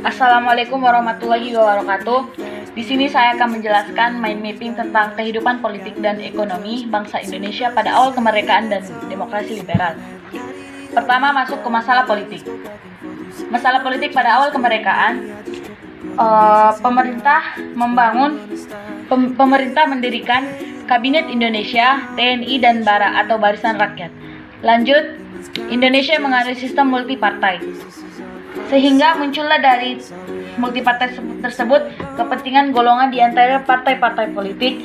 Assalamualaikum warahmatullahi wabarakatuh. Di sini saya akan menjelaskan mind mapping tentang kehidupan politik dan ekonomi bangsa Indonesia pada awal kemerdekaan dan demokrasi liberal. Pertama, masuk ke masalah politik. Masalah politik pada awal kemerdekaan, pemerintah mendirikan Kabinet Indonesia, TNI dan BARA atau Barisan Rakyat. Lanjut, Indonesia menganut sistem multipartai, sehingga muncullah dari multipartai tersebut kepentingan golongan di antara partai-partai politik,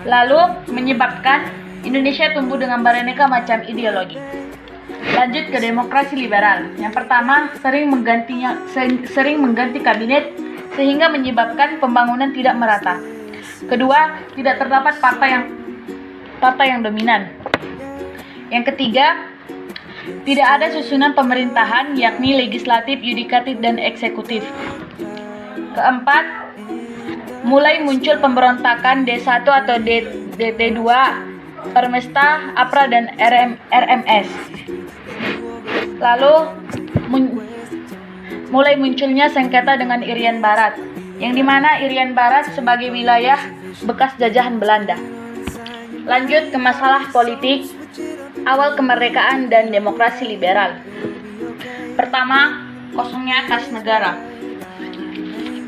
lalu menyebabkan Indonesia tumbuh dengan beraneka macam ideologi. Lanjut ke demokrasi liberal. Yang pertama, sering mengganti kabinet sehingga menyebabkan pembangunan tidak merata. Kedua, tidak terdapat partai yang dominan. Yang ketiga, tidak ada susunan pemerintahan, yakni legislatif, yudikatif, dan eksekutif. Keempat, mulai muncul pemberontakan D1 atau DT2, Permesta, APRA, dan RMS. Lalu, mulai munculnya sengketa dengan Irian Barat, yang dimana Irian Barat sebagai wilayah bekas jajahan Belanda. Lanjut ke masalah politik awal kemerdekaan dan demokrasi liberal. Pertama, kosongnya kas negara.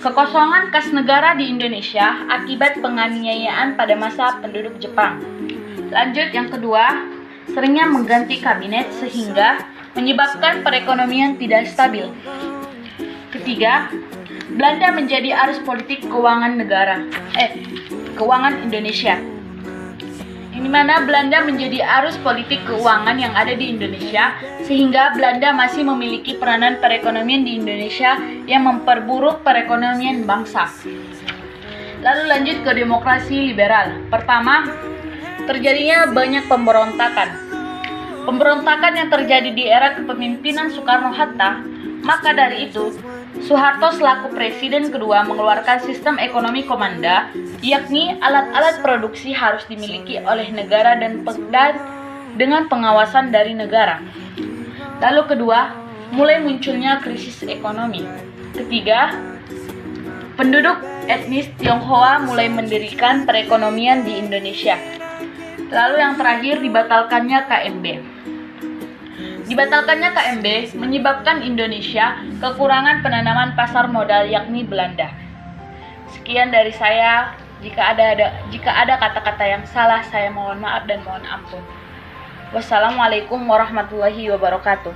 Kekosongan kas negara di Indonesia akibat penganiayaan pada masa penduduk Jepang. Lanjut yang kedua, seringnya mengganti kabinet sehingga menyebabkan perekonomian tidak stabil. Ketiga, Belanda menjadi arus politik keuangan Indonesia. Di mana Belanda menjadi arus politik keuangan yang ada di Indonesia, sehingga Belanda masih memiliki peranan perekonomian di Indonesia yang memperburuk perekonomian bangsa. Lalu lanjut ke demokrasi liberal. Pertama, terjadinya banyak pemberontakan. Pemberontakan yang terjadi di era kepemimpinan Soekarno-Hatta. Maka dari itu, Soeharto selaku presiden kedua mengeluarkan sistem ekonomi komanda, yakni alat-alat produksi harus dimiliki oleh negara dan dengan pengawasan dari negara. Lalu kedua, mulai munculnya krisis ekonomi. Ketiga, penduduk etnis Tionghoa mulai mendirikan perekonomian di Indonesia. Lalu yang terakhir, dibatalkannya KMB. Dibatalkannya KMB menyebabkan Indonesia kekurangan penanaman pasar modal, yakni Belanda. Sekian dari saya. Jika ada kata-kata yang salah, saya mohon maaf dan mohon ampun. Wassalamualaikum warahmatullahi wabarakatuh.